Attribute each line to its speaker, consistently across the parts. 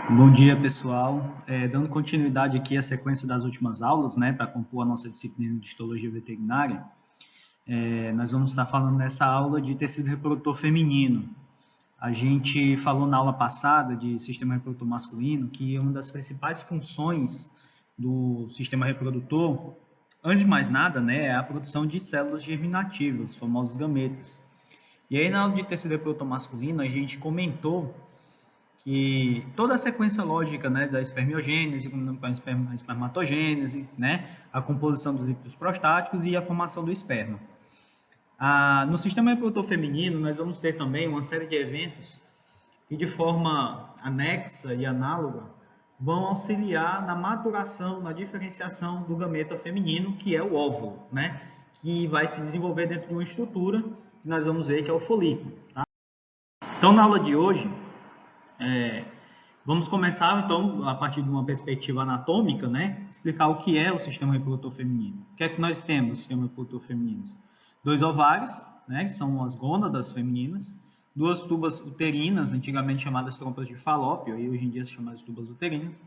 Speaker 1: Bom dia, pessoal. Dando continuidade aqui à sequência das últimas aulas, né, para compor a nossa disciplina de histologia veterinária, nós vamos estar falando nessa aula de tecido reprodutor feminino. A gente falou na aula passada de sistema reprodutor masculino que uma das principais funções do sistema reprodutor, antes de mais nada, né, é a produção de células germinativas, os famosos gametas. E aí, na aula de tecido reprodutor masculino, a gente comentou que toda a sequência lógica, né, da espermiogênese, com a espermatogênese, né, a composição dos líquidos prostáticos e a formação do esperma. No sistema reprodutor feminino, nós vamos ter também uma série de eventos que, de forma anexa e análoga, vão auxiliar na maturação, na diferenciação do gameta feminino, que é o óvulo, né, que vai se desenvolver dentro de uma estrutura que nós vamos ver que é o folículo. Tá? Então, na aula de hoje, vamos começar, então, a partir de uma perspectiva anatômica, né, explicar o que é o sistema reprodutor feminino. O que é que nós temos no sistema reprodutor feminino? 2 ovários, né, que são as gônadas femininas, 2 tubas uterinas, antigamente chamadas trompas de Falópio, e hoje em dia chamadas tubas uterinas,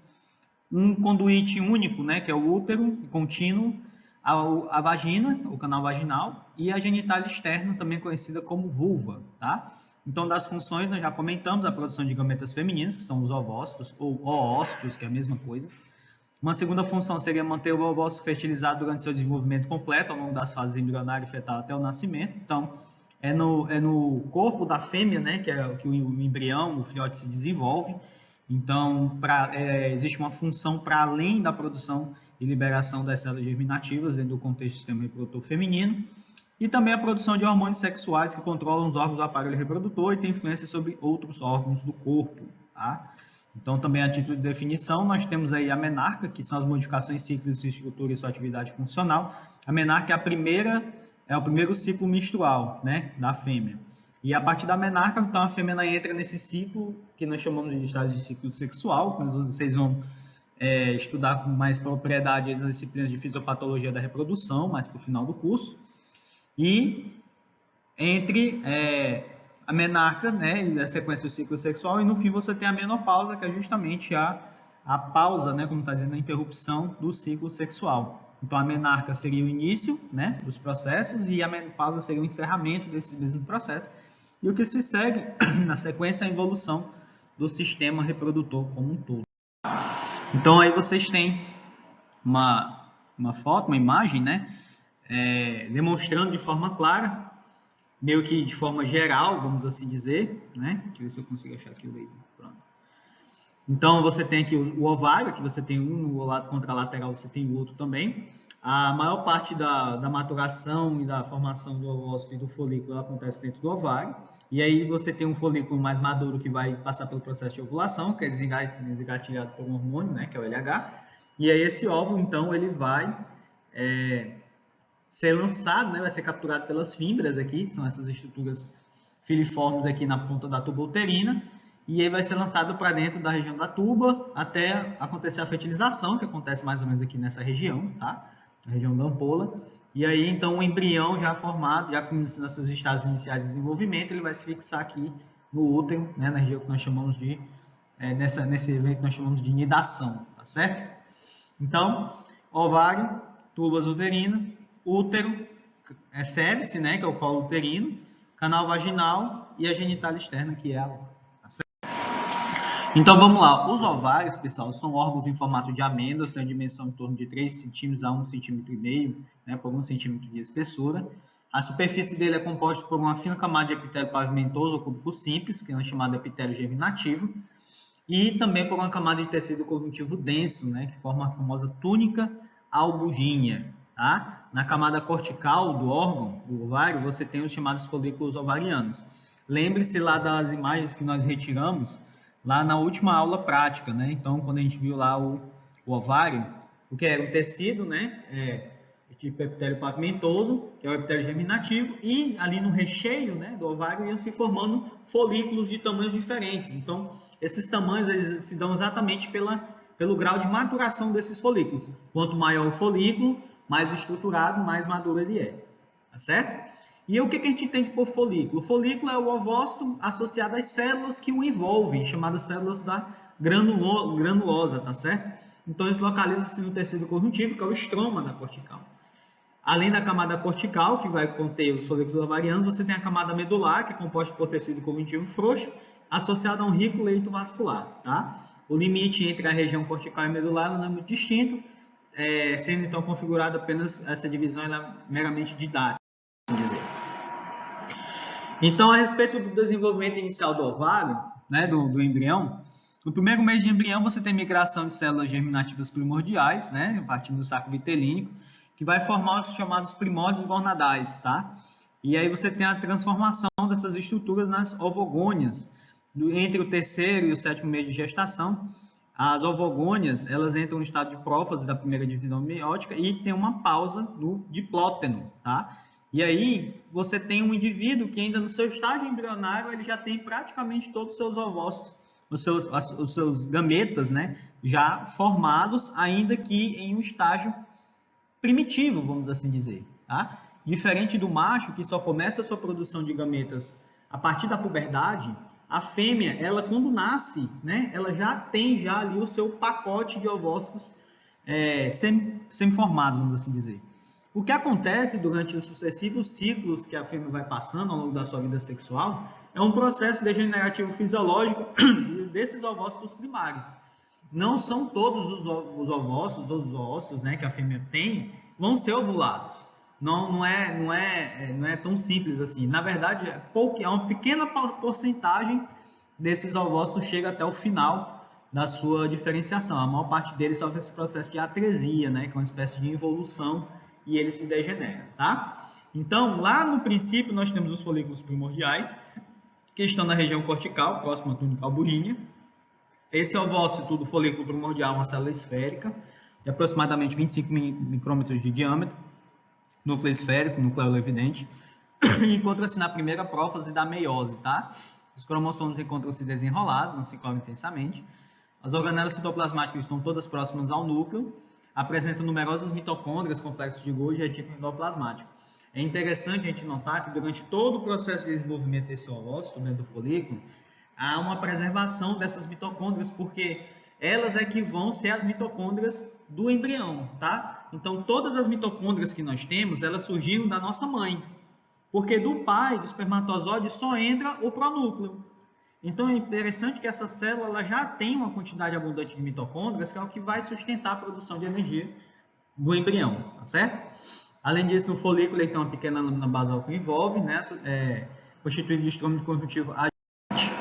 Speaker 1: um conduíte único, né, que é o útero contínuo, a vagina, o canal vaginal, e a genitália externa, também conhecida como vulva, tá? Então, das funções, nós já comentamos a produção de gametas femininas, que são os ovócitos, ou oócitos, que é a mesma coisa. Uma segunda função seria manter o ovócito fertilizado durante seu desenvolvimento completo, ao longo das fases embrionária e fetal até o nascimento. Então, é no corpo da fêmea, né, que é que o embrião, o filhote se desenvolve. Então, existe uma função para além da produção e liberação das células germinativas dentro do contexto do sistema reprodutor feminino. E também a produção de hormônios sexuais que controlam os órgãos do aparelho reprodutor e tem influência sobre outros órgãos do corpo. Tá? Então, também a título de definição, nós temos aí a menarca, que são as modificações cíclicas de sua estrutura e sua atividade funcional. A menarca é o primeiro ciclo menstrual, né, da fêmea. E a partir da menarca, então, a fêmea entra nesse ciclo que nós chamamos de estágio de ciclo sexual, que vocês vão estudar com mais propriedade as disciplinas de fisiopatologia da reprodução, mais para o final do curso. E entre a menarca, né, a sequência do ciclo sexual, e no fim você tem a menopausa, que é justamente a pausa, né, como está dizendo, a interrupção do ciclo sexual. Então, a menarca seria o início, né, dos processos e a menopausa seria o encerramento desses mesmos processos. E o que se segue na sequência é a evolução do sistema reprodutor como um todo. Então, aí vocês têm uma foto, uma imagem, né, demonstrando de forma clara, meio que de forma geral, vamos assim dizer, né? Deixa eu ver se eu consigo achar aqui o laser. Pronto. Então, você tem aqui o ovário, que você tem um no lado contralateral, você tem o outro também. A maior parte da maturação e da formação do ovócito e do folículo acontece dentro do ovário. E aí você tem um folículo mais maduro que vai passar pelo processo de ovulação, que é desengatilhado por um hormônio, né, que é o LH. E aí esse óvulo, então, ele vai ser lançado, né, vai ser capturado pelas fímbrias aqui, que são essas estruturas filiformes aqui na ponta da tuba uterina, e aí vai ser lançado para dentro da região da tuba até acontecer a fertilização, que acontece mais ou menos aqui nessa região, tá? Na região da ampola. E aí, então, o embrião já formado, já com esses estágios iniciais de desenvolvimento, ele vai se fixar aqui no útero, né, na região que nós chamamos de, nesse evento que nós chamamos de nidação, tá certo? Então, ovário, tubas uterinas, útero, cervice, né, que é o colo uterino, canal vaginal e a genitália externa, que é a tá. Então, vamos lá. Os ovários, pessoal, são órgãos em formato de amêndoas, têm dimensão em torno de 3 centímetros a 1,5 cm, né, por 1 centímetro de espessura. A superfície dele é composta por uma fina camada de epitélio pavimentoso ou cúbico simples, que é chamado epitélio germinativo, e também por uma camada de tecido conjuntivo denso, né, que forma a famosa túnica albuginha. Tá? Na camada cortical do órgão, do ovário, você tem os chamados folículos ovarianos. Lembre-se lá das imagens que nós retiramos lá na última aula prática, né? Então, quando a gente viu lá o ovário, o que era um tecido, né? Tipo epitélio pavimentoso, que é o epitélio germinativo, e ali no recheio, né, do ovário iam se formando folículos de tamanhos diferentes. Então, esses tamanhos eles se dão exatamente pelo grau de maturação desses folículos. Quanto maior o folículo, mais estruturado, mais maduro ele é. Tá certo? E o que a gente entende por folículo? O folículo é o ovócito associado às células que o envolvem, chamadas células da granulosa, tá certo? Então, eles localizam-se no tecido conjuntivo, que é o estroma da cortical. Além da camada cortical, que vai conter os folículos ovarianos, você tem a camada medular, que é composta por tecido conjuntivo frouxo, associado a um rico leito vascular, tá? O limite entre a região cortical e medular não é muito distinto, sendo então configurada apenas essa divisão meramente didática, assim dizer. Então, a respeito do desenvolvimento inicial do ovário, né, do embrião, no primeiro mês de embrião você tem migração de células germinativas primordiais, né, partindo do saco vitelínico, que vai formar os chamados primórdios gonadais, tá? E aí você tem a transformação dessas estruturas nas ovogônias. Entre o terceiro e o sétimo mês de gestação, as ovogônias, elas entram no estado de prófase da primeira divisão meiótica e tem uma pausa no diplóteno, tá? E aí você tem um indivíduo que ainda no seu estágio embrionário, ele já tem praticamente todos os seus ovócitos, os seus gametas, né, já formados, ainda que em um estágio primitivo, vamos assim dizer, tá? Diferente do macho, que só começa a sua produção de gametas a partir da puberdade, a fêmea, ela quando nasce, né, ela já tem ali o seu pacote de ovócitos semi-formados, vamos assim dizer. O que acontece durante os sucessivos ciclos que a fêmea vai passando ao longo da sua vida sexual é um processo degenerativo fisiológico desses ovócitos primários. Não são todos os ovócitos, os óvulos, né, que a fêmea tem, vão ser ovulados. Não é tão simples assim. Na verdade, é uma pequena porcentagem desses ovócitos chega até o final da sua diferenciação. A maior parte deles sofre esse processo de atresia, né, que é uma espécie de involução, e ele se degenera, tá? Então, lá no princípio, nós temos os folículos primordiais, que estão na região cortical, próxima à túnica alburínea. Esse ovócito do folículo primordial é uma célula esférica, de aproximadamente 25 micrômetros de diâmetro, núcleo esférico, núcleo evidente, e encontra-se na primeira prófase da meiose, tá? Os cromossomos encontram-se desenrolados, não se cobrem intensamente. As organelas citoplasmáticas estão todas próximas ao núcleo, apresentam numerosas mitocôndrias, complexos de Golgi e retículo endoplasmático. É interessante a gente notar que durante todo o processo de desenvolvimento desse ovócito, dentro do folículo, há uma preservação dessas mitocôndrias, porque elas é que vão ser as mitocôndrias do embrião, tá? Então, todas as mitocôndrias que nós temos, elas surgiram da nossa mãe, porque do pai, do espermatozoide, só entra o pronúcleo. Então, é interessante que essa célula ela já tem uma quantidade abundante de mitocôndrias, que é o que vai sustentar a produção de energia do embrião, tá certo? Além disso, no folículo ele tem uma pequena lâmina basal que envolve, né, constituída de estroma de conjuntivo adjacente.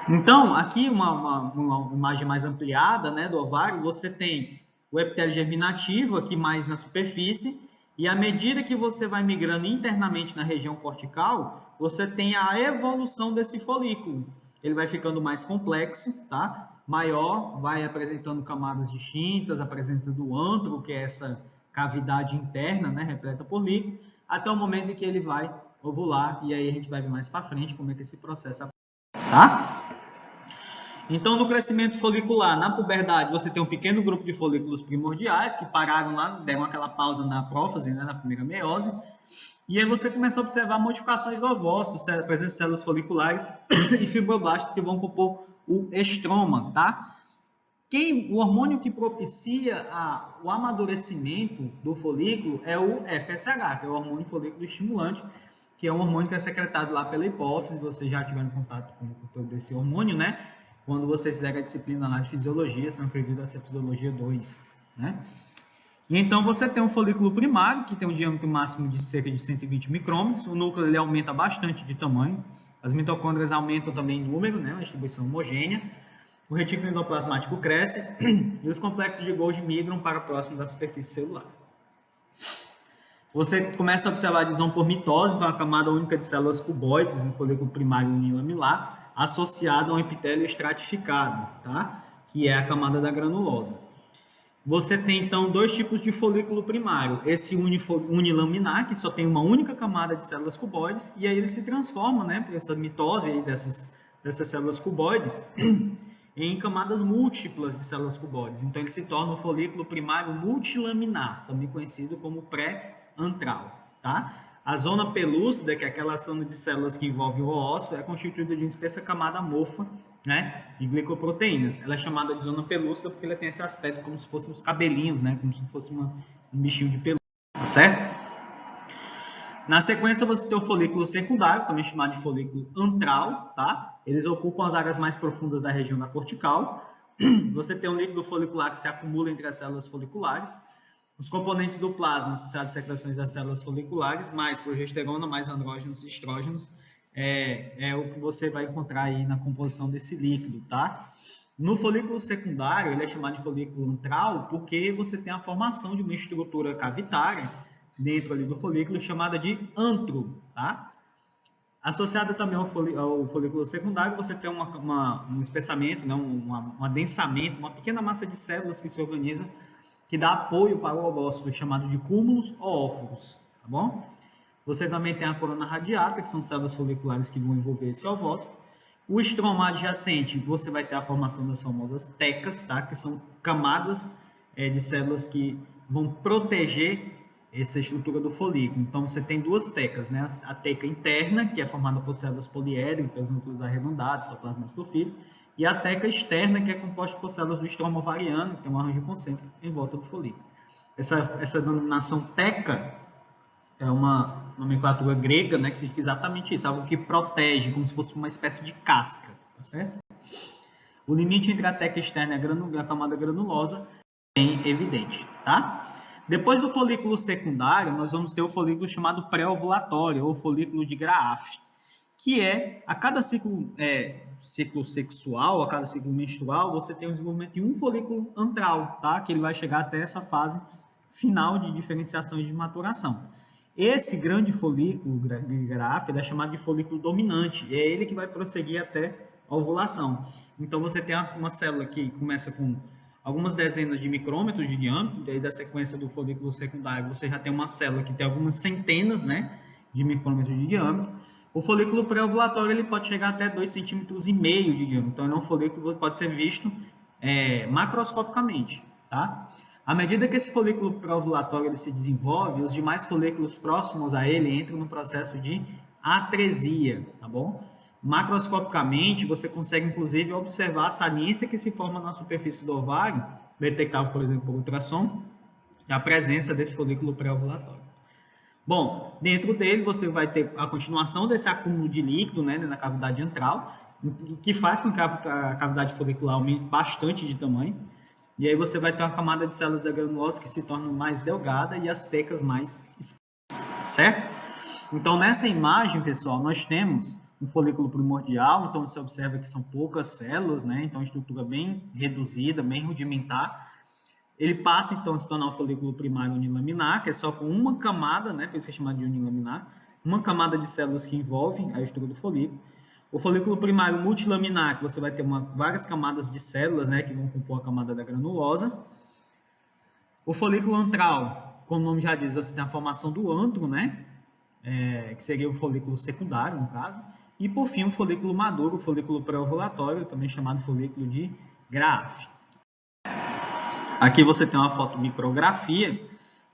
Speaker 1: Então, aqui uma imagem mais ampliada, né, do ovário, você tem o epitélio germinativo aqui mais na superfície, e à medida que você vai migrando internamente na região cortical, você tem a evolução desse folículo. Ele vai ficando mais complexo, tá? Maior, vai apresentando camadas distintas, apresentando o antro, que é essa cavidade interna, né, repleta por líquido, até o momento em que ele vai ovular, e aí a gente vai ver mais para frente como é que esse processo acontece, tá? Então, no crescimento folicular, na puberdade, você tem um pequeno grupo de folículos primordiais que pararam lá, deram aquela pausa na prófase, né, na primeira meiose, e aí você começa a observar modificações do ovócito, a presença de células foliculares e fibroblastos que vão compor o estroma, tá? O hormônio que propicia o amadurecimento do folículo é o FSH, que é o hormônio folículo estimulante, que é um hormônio que é secretado lá pela hipófise. Vocês já tiveram contato com o conteúdo desse hormônio, né? Quando vocês fizeram a disciplina lá de fisiologia, são referidos a essa fisiologia 2, né? E então você tem um folículo primário, que tem um diâmetro máximo de cerca de 120 micrômetros, o núcleo ele aumenta bastante de tamanho, as mitocôndrias aumentam também em número, né? Uma distribuição homogênea, o retículo endoplasmático cresce e os complexos de Golgi migram para próximo da superfície celular. Você começa a observar a divisão por mitose, então a camada única de células cuboides no folículo primário unilamilar, associado a um epitélio estratificado, tá? Que é a camada da granulosa. Você tem, então, dois tipos de folículo primário. Esse unilaminar, que só tem uma única camada de células cuboides, e aí ele se transforma, né, por essa mitose aí dessas células cuboides, em camadas múltiplas de células cuboides. Então, ele se torna um folículo primário multilaminar, também conhecido como pré-antral, tá? A zona pelúcida, que é aquela zona de células que envolve o ósseo, é constituída de uma espessa camada amorfa, né, de glicoproteínas. Ela é chamada de zona pelúcida porque ela tem esse aspecto como se fossem os cabelinhos, né, como se fosse um bichinho de pelúcia, tá certo? Na sequência, você tem o folículo secundário, também chamado de folículo antral, tá? Eles ocupam as áreas mais profundas da região da cortical. Você tem um líquido folicular que se acumula entre as células foliculares. Os componentes do plasma associados às secreções das células foliculares, mais progesterona, mais andrógenos e estrógenos, é o que você vai encontrar aí na composição desse líquido, tá? No folículo secundário, ele é chamado de folículo antral porque você tem a formação de uma estrutura cavitária dentro ali do folículo chamada de antro, tá? Associada também ao folículo secundário, você tem um espessamento, né, um adensamento, uma pequena massa de células que se organiza, que dá apoio para o ovócito, chamado de cúmulos ou óforos, tá bom? Você também tem a corona radiata, que são células foliculares que vão envolver esse ovócito. O estroma adjacente, você vai ter a formação das famosas tecas, tá? Que são camadas de células que vão proteger essa estrutura do folículo. Então, você tem duas tecas, né? A teca interna, que é formada por células poliédricas, núcleos arredondados, citoplasma estofílico, e a teca externa, que é composta por células do estroma ovariano, que tem um arranjo concêntrico em volta do folículo. Essa denominação teca é uma nomenclatura grega, né, que significa exatamente isso, algo que protege, como se fosse uma espécie de casca, tá certo? O limite entre a teca externa e a camada granulosa é bem evidente, tá? Depois do folículo secundário, nós vamos ter o folículo chamado pré-ovulatório, ou folículo de Graaf, que é, a cada ciclo sexual, a cada ciclo menstrual, você tem o desenvolvimento de um folículo antral, tá? Que ele vai chegar até essa fase final de diferenciação e de maturação. Esse grande folículo de Graaf é chamado de folículo dominante, e é ele que vai prosseguir até a ovulação. Então, você tem uma célula que começa com algumas dezenas de micrômetros de diâmetro, e aí da sequência do folículo secundário você já tem uma célula que tem algumas centenas, né, de micrômetros de diâmetro. O folículo pré-ovulatório ele pode chegar até 2,5 cm de diâmetro, então é um folículo que pode ser visto macroscopicamente, tá? À medida que esse folículo pré-ovulatório ele se desenvolve, os demais folículos próximos a ele entram no processo de atresia, tá bom? Macroscopicamente, você consegue inclusive observar a saliência que se forma na superfície do ovário, detectável, por exemplo, por ultrassom, a presença desse folículo pré-ovulatório. Bom, dentro dele você vai ter a continuação desse acúmulo de líquido, né, na cavidade antral, que faz com que a cavidade folicular aumente bastante de tamanho. E aí você vai ter uma camada de células da granulose que se torna mais delgada e as tecas mais espessas, certo? Então, nessa imagem, pessoal, nós temos um folículo primordial, então você observa que são poucas células, né? Então, estrutura bem reduzida, bem rudimentar. Ele passa, então, a se tornar um folículo primário unilaminar, que é só com uma camada, né? Por isso que é chamado de unilaminar, uma camada de células que envolvem a estrutura do folículo. O folículo primário multilaminar, que você vai ter várias camadas de células, né, que vão compor a camada da granulosa. O folículo antral, como o nome já diz, você tem a formação do antro, né, que seria o folículo secundário, no caso. E, por fim, o folículo maduro, o folículo pré-ovulatório, também chamado folículo de Graaf. Aqui você tem uma fotomicrografia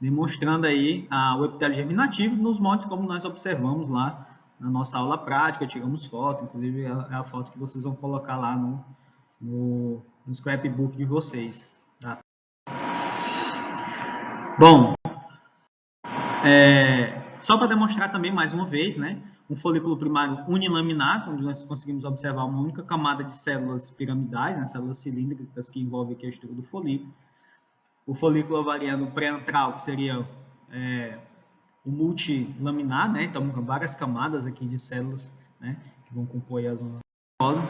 Speaker 1: demonstrando aí o epitélio germinativo nos moldes como nós observamos lá na nossa aula prática, tiramos foto, inclusive é a foto que vocês vão colocar lá no scrapbook de vocês. Tá? Bom, só para demonstrar também mais uma vez, né, um folículo primário unilaminar, onde nós conseguimos observar uma única camada de células piramidais, né, células cilíndricas que envolvem aqui a estrutura do folículo. O folículo ovariano pré-antral, que seria o multilaminar, né? Então, várias camadas aqui de células, né, que vão compor a zona nervosa.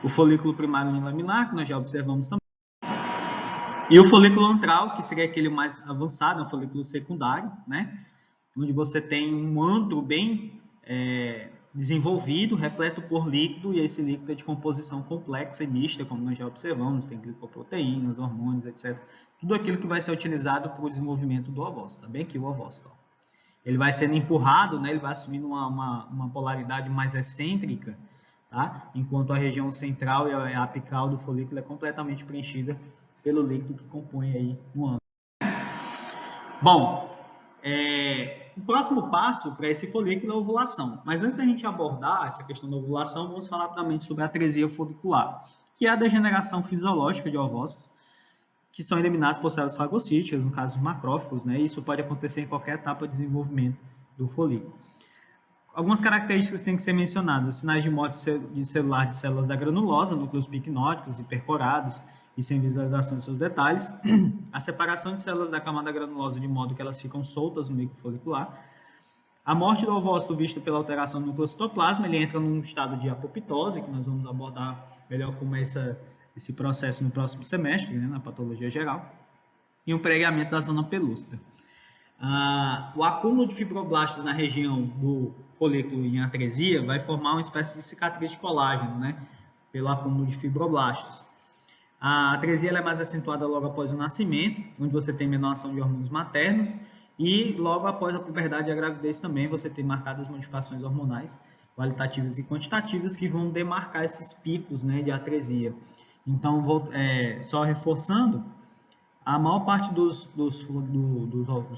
Speaker 1: O folículo primário unilaminar, que nós já observamos também. E o folículo antral, que seria aquele mais avançado, o folículo secundário, né, onde você tem um antro bem desenvolvido, repleto por líquido, e esse líquido é de composição complexa e mista, como nós já observamos, tem glicoproteínas, hormônios, etc. Tudo aquilo que vai ser utilizado para o desenvolvimento do ovócito, tá bem? Aqui o ovócito. Ele vai sendo empurrado, né? Ele vai assumindo uma polaridade mais excêntrica, tá? Enquanto a região central e a apical do folículo é completamente preenchida pelo líquido que compõe aí o antro. Bom, O próximo passo para esse folículo é a ovulação. Mas antes da gente abordar essa questão da ovulação, vamos falar rapidamente sobre a atresia folicular, que é a degeneração fisiológica de ovócitos, que são eliminados por células fagocíticas, no caso dos macrófagos, né? Isso pode acontecer em qualquer etapa de desenvolvimento do folículo. Algumas características têm que ser mencionadas: sinais de morte celular de células da granulosa, núcleos picnóticos, hipercorados e sem visualização de seus detalhes, a separação de células da camada granulosa de modo que elas ficam soltas no micro folicular, a morte do ovócito vista pela alteração do nucleocitoplasma, ele entra num estado de apoptose, que nós vamos abordar melhor como é esse processo no próximo semestre, né, na patologia geral, e um pregamento da zona pelúcida. O acúmulo de fibroblastos na região do folículo em atresia vai formar uma espécie de cicatriz de colágeno, né, pelo acúmulo de fibroblastos. A atresia ela é mais acentuada logo após o nascimento, onde você tem menor ação de hormônios maternos, e logo após a puberdade e a gravidez também você tem marcadas modificações hormonais, qualitativas e quantitativas, que vão demarcar esses picos, né, de atresia. Então, só reforçando, a maior parte dos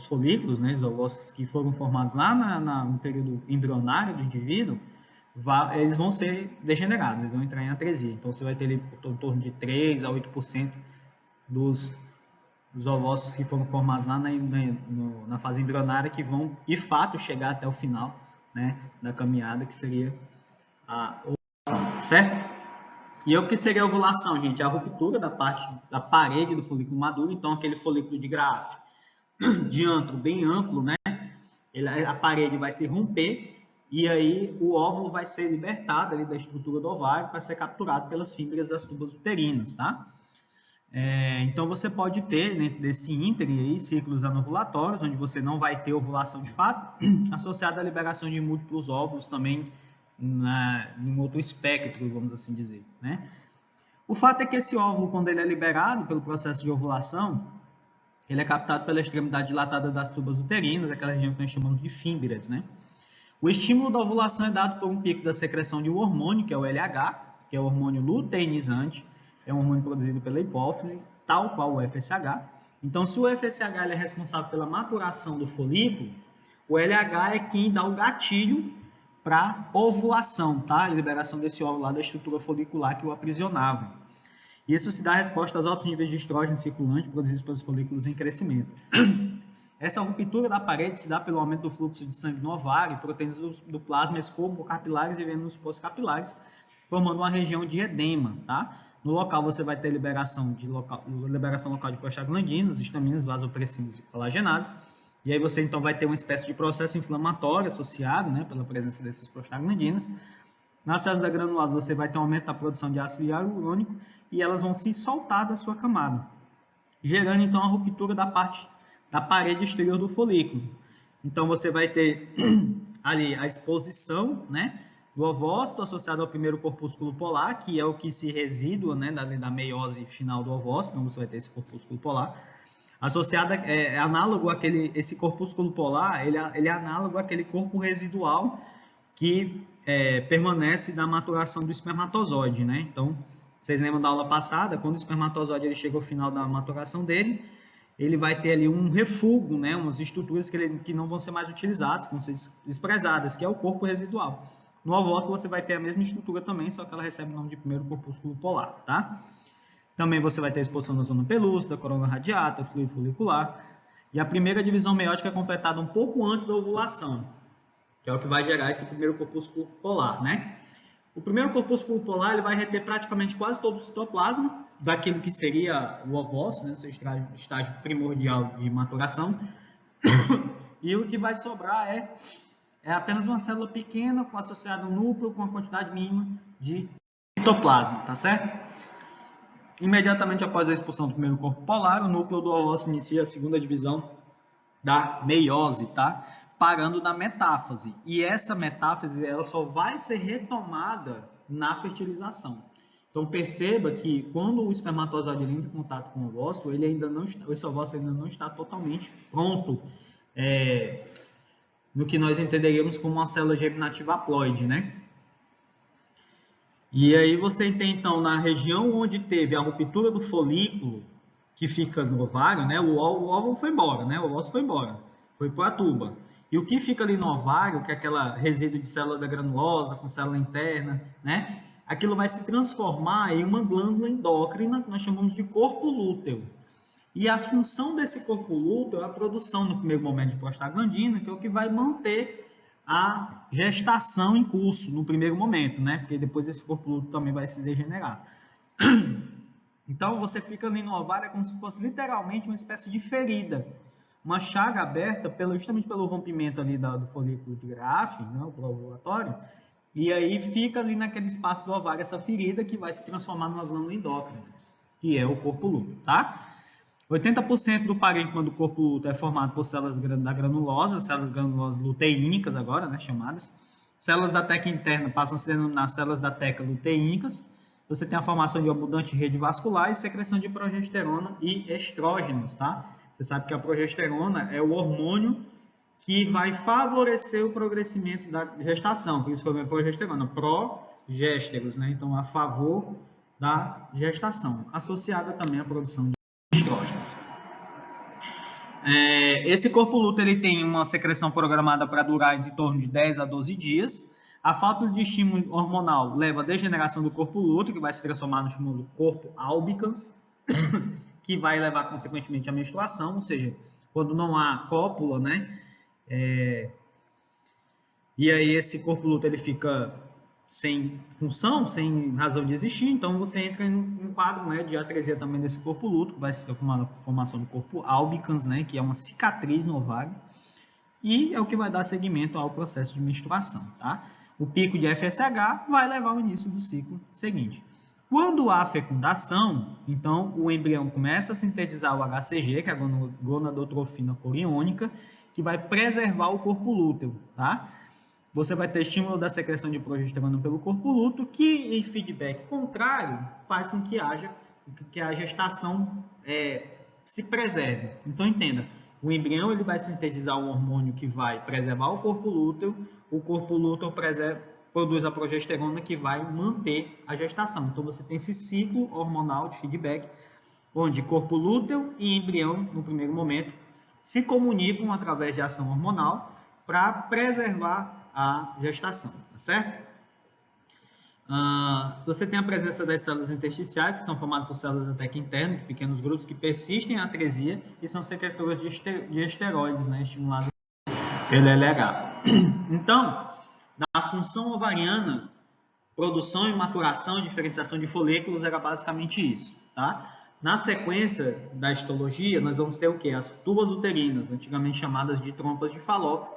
Speaker 1: folículos, né, dos ovócitos que foram formados lá no período embrionário do indivíduo, eles vão ser degenerados, eles vão entrar em atresia. Então, você vai ter ali em torno de 3 a 8% dos ovócitos que foram formados lá na fase embrionária que vão, de fato, chegar até o final, né, da caminhada, que seria a ovulação, certo? E o que seria a ovulação, gente? A ruptura da parede do folículo maduro, então aquele folículo de Graafi, diâmetro bem amplo, né? A parede vai se romper e aí o óvulo vai ser libertado ali da estrutura do ovário para ser capturado pelas fímbrias das tubas uterinas, tá? Então você pode ter, dentro desse ínterim aí, ciclos anovulatórios, onde você não vai ter ovulação de fato, associada à liberação de múltiplos óvulos também em outro espectro, vamos assim dizer, né? O fato é que esse óvulo, quando ele é liberado pelo processo de ovulação, ele é captado pela extremidade dilatada das tubas uterinas, aquela região que nós chamamos de fímbrias, né? O estímulo da ovulação é dado por um pico da secreção de um hormônio, que é o LH, que é o hormônio luteinizante, é um hormônio produzido pela hipófise, tal qual o FSH. Então, se o FSH é responsável pela maturação do folículo, o LH é quem dá o gatilho para ovulação, tá? A liberação desse óvulo lá da estrutura folicular que o aprisionava. Isso se dá resposta aos altos níveis de estrógeno circulante produzidos pelos folículos em crescimento. Essa ruptura da parede se dá pelo aumento do fluxo de sangue no ovário, proteínas do plasma excocapilares e venos pós-capilares, formando uma região de edema, tá? No local você vai ter liberação local de prostaglandinas, histaminas, vasopressinas e colagenase. E aí você então vai ter uma espécie de processo inflamatório associado, né, pela presença dessas prostaglandinas. Nas células da granulose você vai ter um aumento da produção de ácido hialurônico e elas vão se soltar da sua camada, gerando então a ruptura da parede exterior do folículo. Então você vai ter ali a exposição, né, do ovócito associado ao primeiro corpúsculo polar, que é o que se residua, né, da meiose final do ovócito. Então você vai ter esse corpúsculo polar. Associado é análogo esse corpúsculo polar, ele é análogo àquele corpo residual que permanece da maturação do espermatozoide, né? Então, vocês lembram da aula passada, quando o espermatozoide ele chega ao final da maturação dele, ele vai ter ali um refúgio, né? Umas estruturas que não vão ser mais utilizadas, que vão ser desprezadas, que é o corpo residual. No ovócito você vai ter a mesma estrutura também, só que ela recebe o nome de primeiro corpúsculo polar, tá? Também você vai ter a exposição da zona pelúcida, corona radiata, fluido folicular. E a primeira divisão meiótica é completada um pouco antes da ovulação, que é o que vai gerar esse primeiro corpúsculo polar, né? O primeiro corpúsculo polar ele vai reter praticamente quase todo o citoplasma daquilo que seria o ovócito, né? Seu estágio primordial de maturação. E o que vai sobrar é apenas uma célula pequena associada a um núcleo com uma quantidade mínima de citoplasma, tá certo? Imediatamente após a expulsão do primeiro corpo polar, o núcleo do ovócito inicia a segunda divisão da meiose, tá? Parando na metáfase. E essa metáfase ela só vai ser retomada na fertilização. Então perceba que quando o espermatozoide entra em contato com o ovócito, esse ovócito ainda não está totalmente pronto no que nós entenderíamos como uma célula germinativa haploide, né? E aí você tem, então, na região onde teve a ruptura do folículo, que fica no ovário, né? O óvulo foi embora, né? O ovócito foi embora, foi para a tuba. E o que fica ali no ovário, que é aquela resíduo de célula da granulosa com célula interna, né? Aquilo vai se transformar em uma glândula endócrina que nós chamamos de corpo lúteo. E a função desse corpo lúteo é a produção, no primeiro momento, de prostaglandina, que é o que vai manter a gestação em curso, no primeiro momento, né? Porque depois esse corpo lúteo também vai se degenerar. Então, você fica ali no ovário, é como se fosse literalmente uma espécie de ferida, uma chaga aberta justamente pelo rompimento ali do folículo de Graafi, né, o ovulatório, e aí fica ali naquele espaço do ovário essa ferida que vai se transformar numa glândula endócrina, que é o corpo lúteo, tá? 80% do parênquima do corpo lúteo é formado por células da granulosa, células granulosas luteínicas agora, né, chamadas. Células da teca interna passam a se denominar células da teca luteínicas. Você tem a formação de abundante rede vascular e secreção de progesterona e estrógenos, tá? Você sabe que a progesterona é o hormônio que vai favorecer o progressimento da gestação, por isso que eu venho progesterona, progésteros, né? Então, a favor da gestação, associada também à produção de estrógenos. Esse corpo lúteo ele tem uma secreção programada para durar em torno de 10 a 12 dias. A falta de estímulo hormonal leva à degeneração do corpo lúteo, que vai se transformar no chamado corpo albicans, que vai levar, consequentemente, à menstruação, ou seja, quando não há cópula, né? E aí esse corpo lúteo ele fica sem função, sem razão de existir, então você entra em um quadro, né, de atresia também desse corpo lúteo, que vai se transformar na formação do corpo albicans, né, que é uma cicatriz no ovário, e é o que vai dar seguimento ao processo de menstruação, tá? O pico de FSH vai levar ao início do ciclo seguinte. Quando há fecundação, então o embrião começa a sintetizar o HCG, que é a gonadotrofina coriônica, que vai preservar o corpo lúteo, tá? Você vai ter estímulo da secreção de progesterona pelo corpo lúteo, que em feedback contrário faz com que a gestação se preserve. Então entenda, o embrião ele vai sintetizar um hormônio que vai preservar o corpo lúteo produz a progesterona que vai manter a gestação. Então você tem esse ciclo hormonal de feedback, onde corpo lúteo e embrião, no primeiro momento, se comunicam através de ação hormonal para preservar a gestação, tá certo? Você tem a presença das células intersticiais, que são formadas por células da teca interna, de pequenos grupos que persistem em atresia e são secretoras de esteroides, né, estimulados pelo LH. Então, na função ovariana, produção e maturação e diferenciação de folículos era basicamente isso, tá? Na sequência da histologia, nós vamos ter o quê? As tubas uterinas, antigamente chamadas de trompas de Fallope,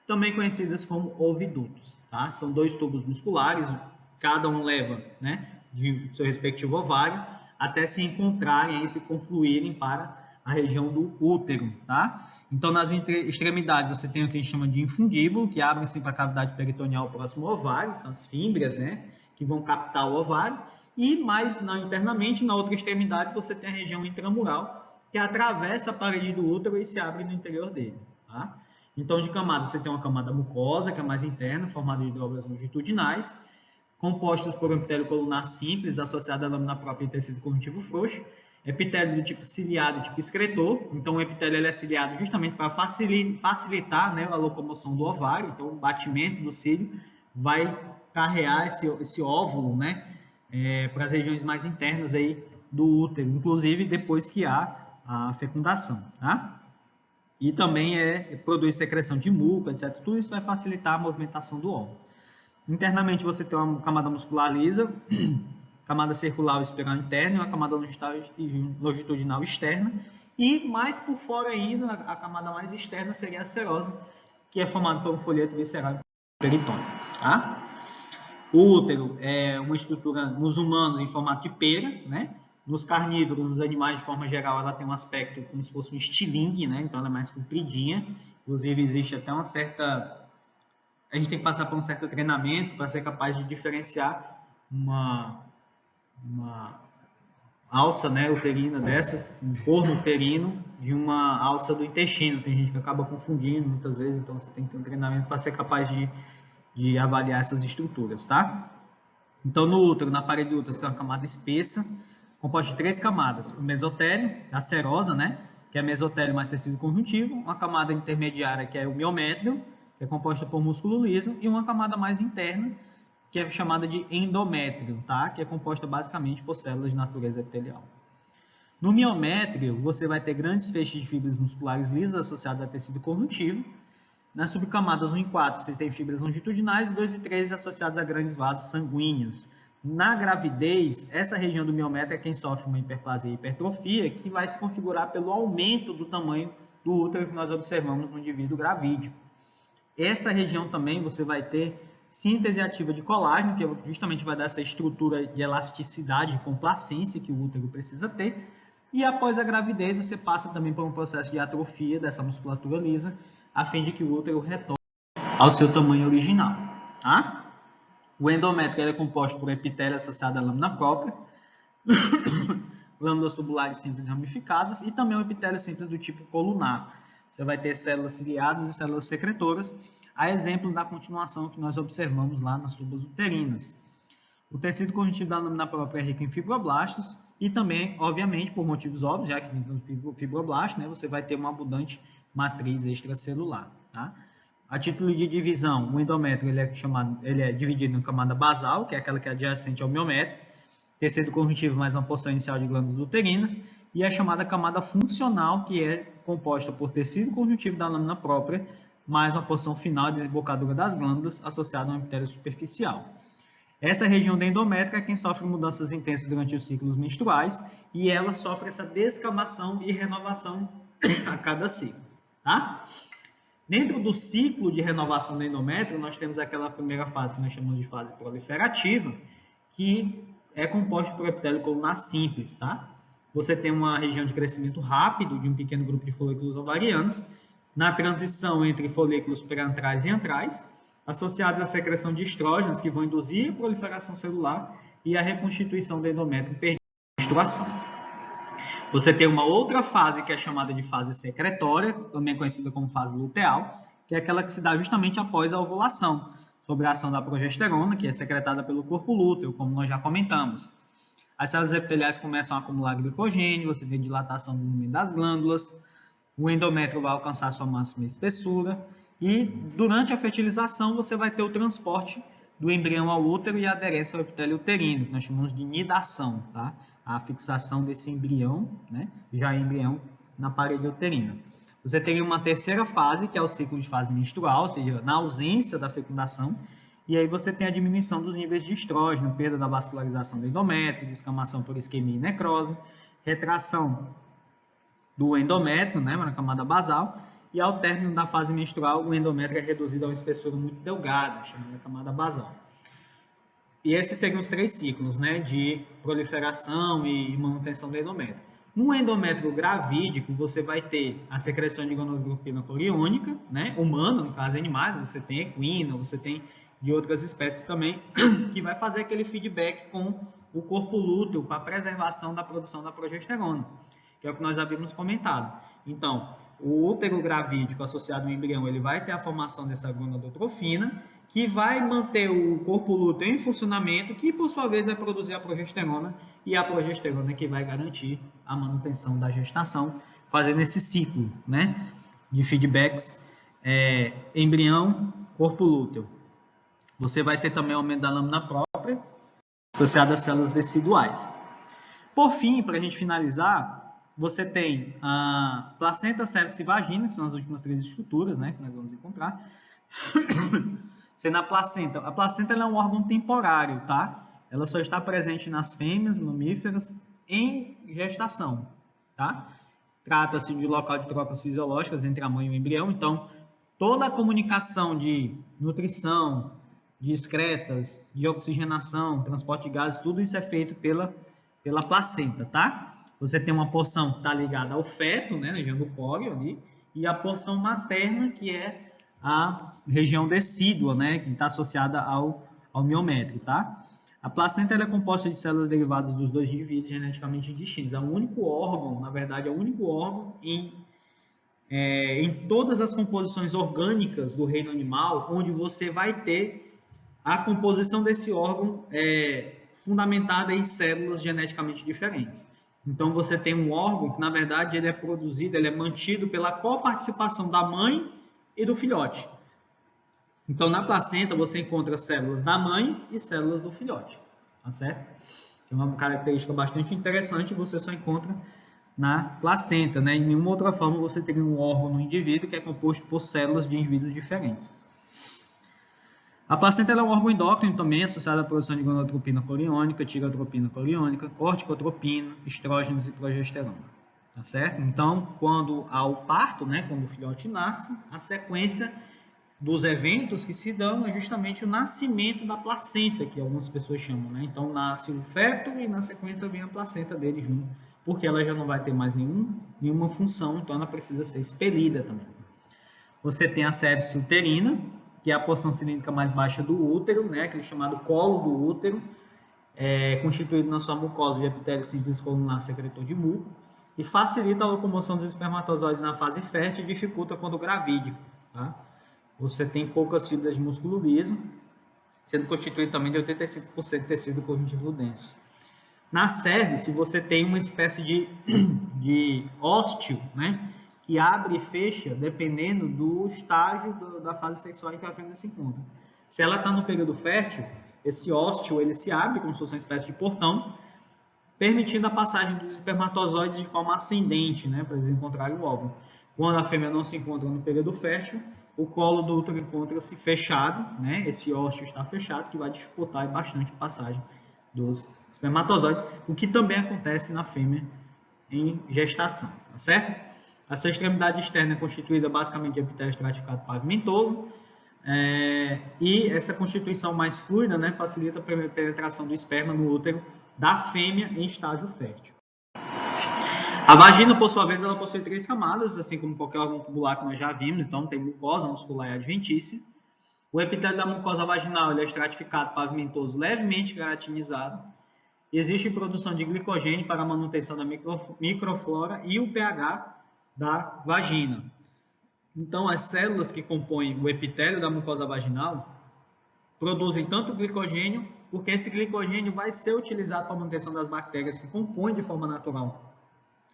Speaker 1: também conhecidas como ovidutos, tá? São 2 tubos musculares, cada um leva, né, de seu respectivo ovário, até se encontrarem e se confluírem para a região do útero, tá? Então, nas extremidades, você tem o que a gente chama de infundíbulo, que abre-se para a cavidade peritoneal próximo ao ovário, são as fímbrias, né, que vão captar o ovário, e mais internamente, na outra extremidade, você tem a região intramural, que atravessa a parede do útero e se abre no interior dele, tá? Então, de camada, você tem uma camada mucosa, que é mais interna, formada de glândulas longitudinais, compostas por um epitélio colunar simples, associado à lâmina própria e tecido conjuntivo frouxo, epitélio do tipo ciliado, tipo excretor. Então, o epitélio ele é ciliado justamente para facilitar, né, a locomoção do ovário. Então, o batimento do cílio vai carrear esse óvulo, né, para as regiões mais internas aí do útero, inclusive depois que há a fecundação, tá? E também produz secreção de muco, etc. Tudo isso vai facilitar a movimentação do óvulo. Internamente você tem uma camada muscular lisa, camada circular ou espiral interna e uma camada longitudinal externa. E mais por fora ainda, a camada mais externa seria a serosa, que é formada por um folheto visceral peritônico, tá? O útero é uma estrutura nos humanos em formato de pera, né? Nos carnívoros, nos animais de forma geral, ela tem um aspecto como se fosse um estilingue, né? Então ela é mais compridinha. Inclusive existe até uma certa... A gente tem que passar por um certo treinamento para ser capaz de diferenciar uma alça, né, uterina dessas, um corno uterino, de uma alça do intestino. Tem gente que acaba confundindo muitas vezes, então você tem que ter um treinamento para ser capaz de avaliar essas estruturas, tá? Então, no útero, na parede do útero, você tem uma camada espessa, composta de 3 camadas. O mesotélio, a serosa, né, que é mesotélio mais tecido conjuntivo, uma camada intermediária, que é o miométrio, que é composta por músculo liso, e uma camada mais interna, que é chamada de endométrio, tá? Que é composta basicamente por células de natureza epitelial. No miométrio, você vai ter grandes feixes de fibras musculares lisas associadas a tecido conjuntivo. Nas subcamadas 1 e 4, você tem fibras longitudinais, 2 e 3 associadas a grandes vasos sanguíneos. Na gravidez, essa região do miométrio é quem sofre uma hiperplasia e hipertrofia, que vai se configurar pelo aumento do tamanho do útero que nós observamos no indivíduo gravídico. Essa região também você vai ter síntese ativa de colágeno, que justamente vai dar essa estrutura de elasticidade, complacência que o útero precisa ter. E após a gravidez, você passa também por um processo de atrofia dessa musculatura lisa, a fim de que o útero retorne ao seu tamanho original. Tá? O endométrio é composto por epitélio associado à lâmina própria, lâminas tubulares simples ramificadas e também um epitélio simples do tipo colunar. Você vai ter células ciliadas e células secretoras, a exemplo da continuação que nós observamos lá nas tubas uterinas. O tecido conjuntivo da lâmina própria é rico em fibroblastos e também, obviamente, por motivos óbvios, já que dentro do fibroblasto, né, você vai ter uma abundante matriz extracelular. Tá? A título de divisão, o endométrio ele é dividido em camada basal, que é aquela que é adjacente ao miométrio, tecido conjuntivo mais uma porção inicial de glândulas uterinas, e a chamada camada funcional, que é composta por tecido conjuntivo da lâmina própria, mais uma porção final de desembocadura das glândulas, associada a um epitélio superficial. Essa região do endométrio é quem sofre mudanças intensas durante os ciclos menstruais, e ela sofre essa descamação e renovação a cada ciclo. Tá? Dentro do ciclo de renovação do endométrio, nós temos aquela primeira fase que nós chamamos de fase proliferativa, que é composta por epitélio colunar simples. Tá? Você tem uma região de crescimento rápido de um pequeno grupo de folículos ovarianos, na transição entre folículos pré-antrais e antrais, associados à secreção de estrógenos, que vão induzir a proliferação celular e a reconstituição do endométrio perdido na menstruação. Você tem uma outra fase que é chamada de fase secretória, também conhecida como fase luteal, que é aquela que se dá justamente após a ovulação, sob a ação da progesterona, que é secretada pelo corpo lúteo, como nós já comentamos. As células epiteliais começam a acumular glicogênio, você tem dilatação do volume das glândulas, o endométrio vai alcançar sua máxima espessura e durante a fertilização você vai ter o transporte do embrião ao útero e a aderência ao epitélio uterino, que nós chamamos de nidação, tá? A fixação desse embrião, né? Já embrião na parede uterina. Você tem uma terceira fase, que é o ciclo de fase menstrual, ou seja, na ausência da fecundação, e aí você tem a diminuição dos níveis de estrógeno, perda da vascularização do endométrio, descamação por isquemia e necrose, retração do endométrio, né, na camada basal, e ao término da fase menstrual, o endométrio é reduzido a uma espessura muito delgada, chamada camada basal. E esses seriam os três ciclos, né, de proliferação e manutenção do endométrio. No endométrio gravídico, você vai ter a secreção de gonadotropina coriônica, né, humana, no caso animais, você tem equina, você tem de outras espécies também, que vai fazer aquele feedback com o corpo lúteo para a preservação da produção da progesterona, que é o que nós havíamos comentado. Então, o útero gravídico associado ao embrião, ele vai ter a formação dessa gonadotrofina, que vai manter o corpo lúteo em funcionamento, que por sua vez vai produzir a progesterona, e a progesterona é que vai garantir a manutenção da gestação, fazendo esse ciclo, né, de feedbacks embrião, corpo lúteo. Você vai ter também o aumento da lâmina própria, associada a células deciduais. Por fim, para a gente finalizar, você tem a placenta, cervix e vagina, que são as últimas três estruturas, né, que nós vamos encontrar. Sendo a placenta ela é um órgão temporário, tá? Ela só está presente nas fêmeas mamíferas em gestação, tá? Trata-se de local de trocas fisiológicas entre a mãe e o embrião, então toda a comunicação de nutrição, de excretas, de oxigenação, transporte de gases, tudo isso é feito pela placenta, tá? Você tem uma porção que está ligada ao feto, né, na região do córeo ali, e a porção materna, que é a região decídua, né, que está associada ao miométrio, tá? A placenta ela é composta de células derivadas dos dois indivíduos geneticamente distintos. É o único órgão, na verdade, é o único órgão em todas as composições orgânicas do reino animal, onde você vai ter a composição desse órgão fundamentada em células geneticamente diferentes. Então, você tem um órgão que, na verdade, ele é produzido, ele é mantido pela coparticipação da mãe e do filhote. Então, na placenta, você encontra células da mãe e células do filhote, tá certo? É uma característica bastante interessante, você só encontra na placenta, né? Em nenhuma outra forma você teria um órgão no indivíduo que é composto por células de indivíduos diferentes. A placenta é um órgão endócrino também, associado à produção de gonadotropina coriônica, tirotropina coriônica, corticotropina, estrógenos e progesterona. Tá certo? Então, quando há o parto, né, quando o filhote nasce, a sequência dos eventos que se dão é justamente o nascimento da placenta, que algumas pessoas chamam, né? Então, nasce o feto e na sequência vem a placenta dele junto, porque ela já não vai ter mais nenhuma função, então ela precisa ser expelida também. Você tem a cervix uterina, que é a porção cilíndrica mais baixa do útero, né? Aquele chamado colo do útero, constituído na sua mucosa de epitélio simples colunar secretor de muco, e facilita a locomoção dos espermatozoides na fase fértil e dificulta quando gravídico, tá? Você tem poucas fibras de músculo liso, sendo constituído também de 85% de tecido conjuntivo denso. Na cervix, você tem uma espécie de ósteo, né, que abre e fecha dependendo do estágio da fase sexual em que a fêmea se encontra. Se ela está no período fértil, esse ósteo ele se abre como se fosse uma espécie de portão, permitindo a passagem dos espermatozoides de forma ascendente, né, para eles encontrarem o óvulo. Quando a fêmea não se encontra no período fértil, o colo do útero encontra-se fechado, né, esse ósteo está fechado, que vai dificultar bastante a passagem dos espermatozoides, o que também acontece na fêmea em gestação, tá certo? A sua extremidade externa é constituída basicamente de epitélio estratificado pavimentoso, e essa constituição mais fluida, né, facilita a penetração do esperma no útero da fêmea em estágio fértil. A vagina, por sua vez, ela possui 3 camadas, assim como qualquer órgão tubular que nós já vimos, então tem mucosa muscular e adventícia. O epitélio da mucosa vaginal ele é estratificado pavimentoso levemente keratinizado. Existe produção de glicogênio para a manutenção da microflora e o pH da vagina. Então, as células que compõem o epitélio da mucosa vaginal produzem tanto glicogênio, porque esse glicogênio vai ser utilizado para a manutenção das bactérias que compõem de forma natural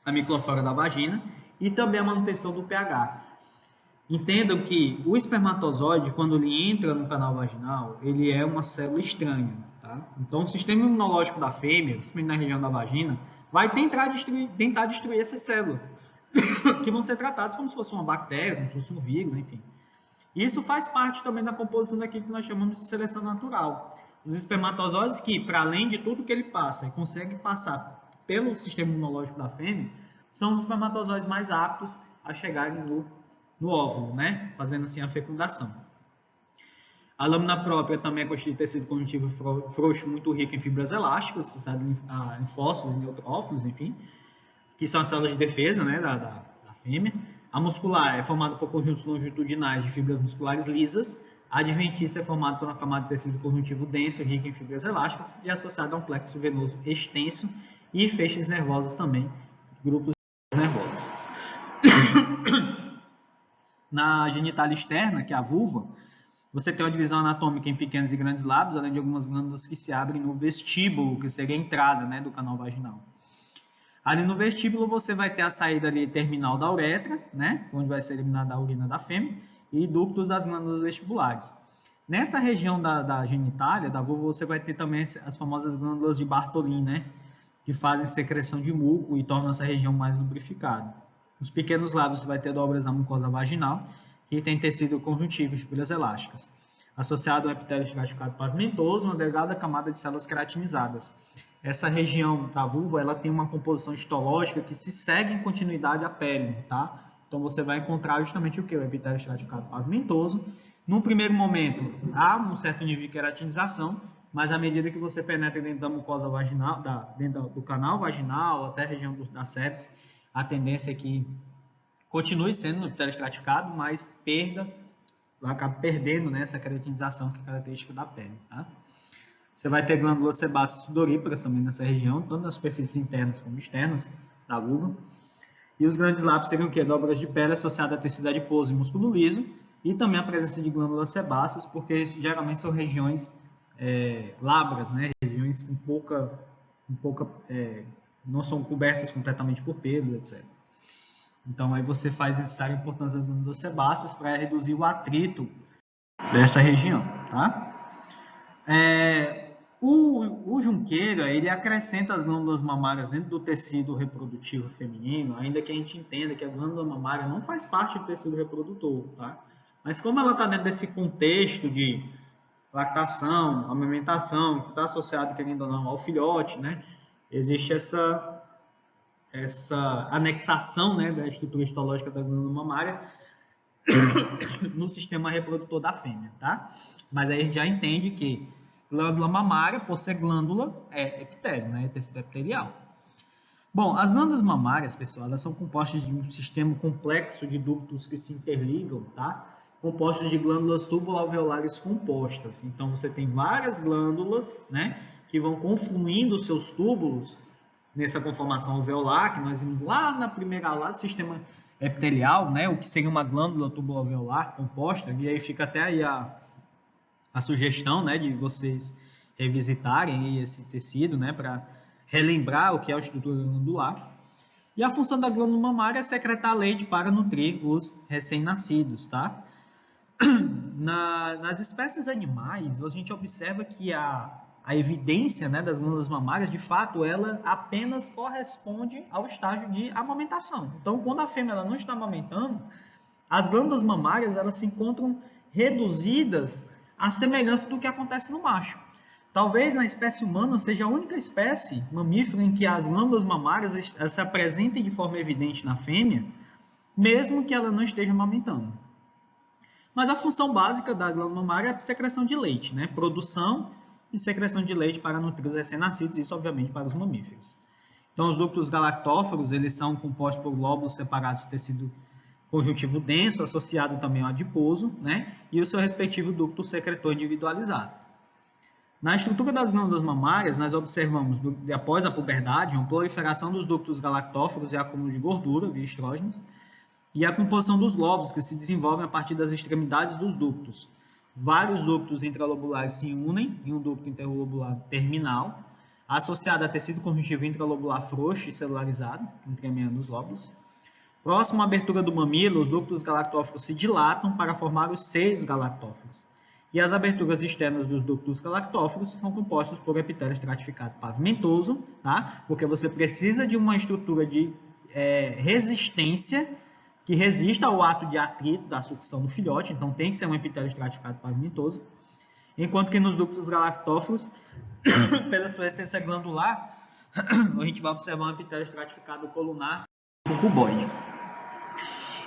Speaker 1: a microflora da vagina e também a manutenção do pH. Entendam que o espermatozoide, quando ele entra no canal vaginal, ele é uma célula estranha. Tá? Então, o sistema imunológico da fêmea, principalmente na região da vagina, vai tentar destruir essas células, que vão ser tratadas como se fosse uma bactéria, como se fosse um vírus, enfim. Isso faz parte também da composição daquilo que nós chamamos de seleção natural. Os espermatozoides que, para além de tudo que ele passa, e consegue passar pelo sistema imunológico da fêmea, são os espermatozoides mais aptos a chegarem no óvulo, né? Fazendo assim a fecundação. A lâmina própria também é constituída de tecido conjuntivo frouxo muito rico em fibras elásticas, associado em fósforos e neutrófilos, enfim, que são as células de defesa, né, da fêmea. A muscular é formada por conjuntos longitudinais de fibras musculares lisas. A adventícia é formada por uma camada de tecido conjuntivo denso, rico em fibras elásticas e associada a um plexo venoso extenso e feixes nervosos também, grupos nervosos. Na genitália externa, que é a vulva, você tem uma divisão anatômica em pequenos e grandes lábios, além de algumas glândulas que se abrem no vestíbulo, que seria a entrada, né, do canal vaginal. Ali no vestíbulo você vai ter a saída ali terminal da uretra, né, onde vai ser eliminada a urina da fêmea, e ductos das glândulas vestibulares. Nessa região da genitália, da vulva, você vai ter também as famosas glândulas de Bartholin, né, que fazem secreção de muco e tornam essa região mais lubrificada. Nos pequenos lábios você vai ter dobras na mucosa vaginal, que tem tecido conjuntivo e fibras elásticas, associado ao epitélio estratificado pavimentoso, uma delgada camada de células queratinizadas. Essa região da vulva ela tem uma composição histológica que se segue em continuidade à pele, tá? Então você vai encontrar justamente o que? O epitélio estratificado pavimentoso. No primeiro momento, há um certo nível de queratinização, mas à medida que você penetra dentro da mucosa vaginal, dentro do canal vaginal, até a região da sepse, a tendência é que continue sendo no epitélio estratificado, mas acaba perdendo, né, essa queratinização que é característica da pele, tá? Você vai ter glândulas sebáceas sudoríparas também nessa região, tanto nas superfícies internas como externas da vulva. E os grandes lábios seriam o quê? Dobras de pele associadas a tecido adiposo e músculo liso, e também a presença de glândulas sebáceas, porque geralmente são regiões glabras, né? Regiões com pouca não são cobertas completamente por pelo, etc. Então, aí você faz necessária a importância das glândulas sebáceas para reduzir o atrito dessa região, tá? O Junqueira, ele acrescenta as glândulas mamárias dentro do tecido reprodutivo feminino, ainda que a gente entenda que a glândula mamária não faz parte do tecido reprodutor, tá? Mas como ela está dentro desse contexto de lactação, amamentação, que está associado, querendo ou não, ao filhote, né? Existe essa anexação, né, da estrutura histológica da glândula mamária no sistema reprodutor da fêmea, tá? Mas aí a gente já entende que glândula mamária, por ser glândula, é epitélio, né? É tecido epitelial. Bom, as glândulas mamárias, pessoal, elas são compostas de um sistema complexo de ductos que se interligam, tá? Compostos de glândulas tubulo-alveolares compostas. Então, você tem várias glândulas, né, que vão confluindo os seus túbulos nessa conformação alveolar, que nós vimos lá na primeira aula do sistema epitelial, né, o que seria uma glândula tubulo-alveolar composta, e aí fica até aí a sugestão, né, de vocês revisitarem esse tecido, né, para relembrar o que é a estrutura glandular. E a função da glândula mamária é secretar leite para nutrir os recém-nascidos, tá? Nas espécies animais, a gente observa que a evidência, né, das glândulas mamárias, de fato, ela apenas corresponde ao estágio de amamentação. Então, quando a fêmea ela não está amamentando, as glândulas mamárias elas se encontram reduzidas à semelhança do que acontece no macho. Talvez na espécie humana seja a única espécie mamífera em que as glândulas mamárias se apresentem de forma evidente na fêmea, mesmo que ela não esteja amamentando. Mas a função básica da glândula mamária é a secreção de leite, né? Produção e secreção de leite para nutrir os recém-nascidos, isso obviamente para os mamíferos. Então, os ductos galactófaros, eles são compostos por lóbulos separados do tecido conjuntivo denso, associado também ao adiposo, né? E o seu respectivo ducto secretor individualizado. Na estrutura das glândulas mamárias, nós observamos, após a puberdade, uma proliferação dos ductos galactófaros e acúmulo de gordura via estrógenos, e a composição dos lóbulos, que se desenvolvem a partir das extremidades dos ductos. Vários ductos intralobulares se unem em um ducto interlobular terminal, associado a tecido conjuntivo intralobular frouxo e celularizado, entremeando os lóbulos. Próximo à abertura do mamilo, os ductos galactófaros se dilatam para formar os seios galactófaros. E as aberturas externas dos ductos galactófaros são compostas por epitélio estratificado pavimentoso, tá? Porque você precisa de uma estrutura de resistência que resista ao ato de atrito da sucção do filhote, então tem que ser um epitélio estratificado pavimentoso, enquanto que nos ductos galactófaros, pela sua essência glandular, a gente vai observar um epitélio estratificado colunar cuboide.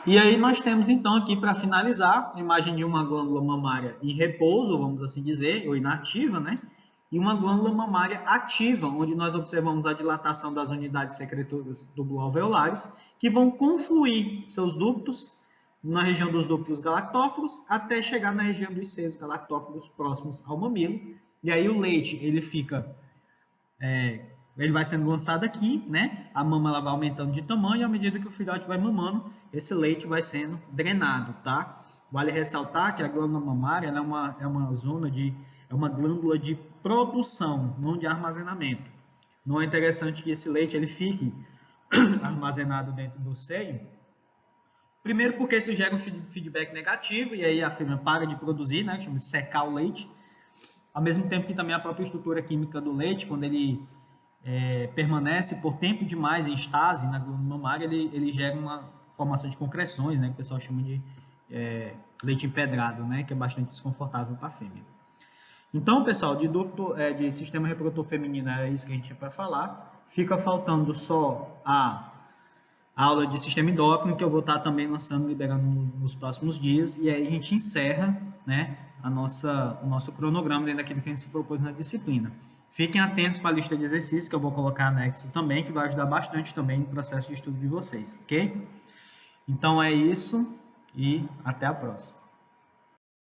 Speaker 1: E aí nós temos então aqui para finalizar a imagem de uma glândula mamária em repouso, vamos assim dizer, ou inativa, né? E uma glândula mamária ativa, onde nós observamos a dilatação das unidades secretoras tubulo-alveolares, que vão confluir seus ductos na região dos ductos galactófaros até chegar na região dos seios galactófaros próximos ao mamilo. E aí o leite ele fica, ele vai sendo lançado aqui, né? A mama ela vai aumentando de tamanho e à medida que o filhote vai mamando, esse leite vai sendo drenado, tá? Vale ressaltar que a glândula mamária ela é uma glândula de produção, não de armazenamento. Não é interessante que esse leite ele fique armazenado dentro do seio. Primeiro porque isso gera um feedback negativo e aí a fêmea para de produzir, né? Chama de secar o leite. Ao mesmo tempo que também a própria estrutura química do leite, quando ele permanece por tempo demais em estase na glândula mamária, ele gera uma formação de concreções, né? Que o pessoal chama de leite empedrado, né? Que é bastante desconfortável para a fêmea. Então, pessoal, de sistema reprodutor feminino era isso que a gente tinha para falar. Fica faltando só a aula de sistema endócrino, que eu vou estar também lançando, liberando nos próximos dias. E aí a gente encerra, né, o nosso cronograma dentro daquilo que a gente se propôs na disciplina. Fiquem atentos para a lista de exercícios, que eu vou colocar anexo também, que vai ajudar bastante também no processo de estudo de vocês, ok? Então é isso e até a próxima.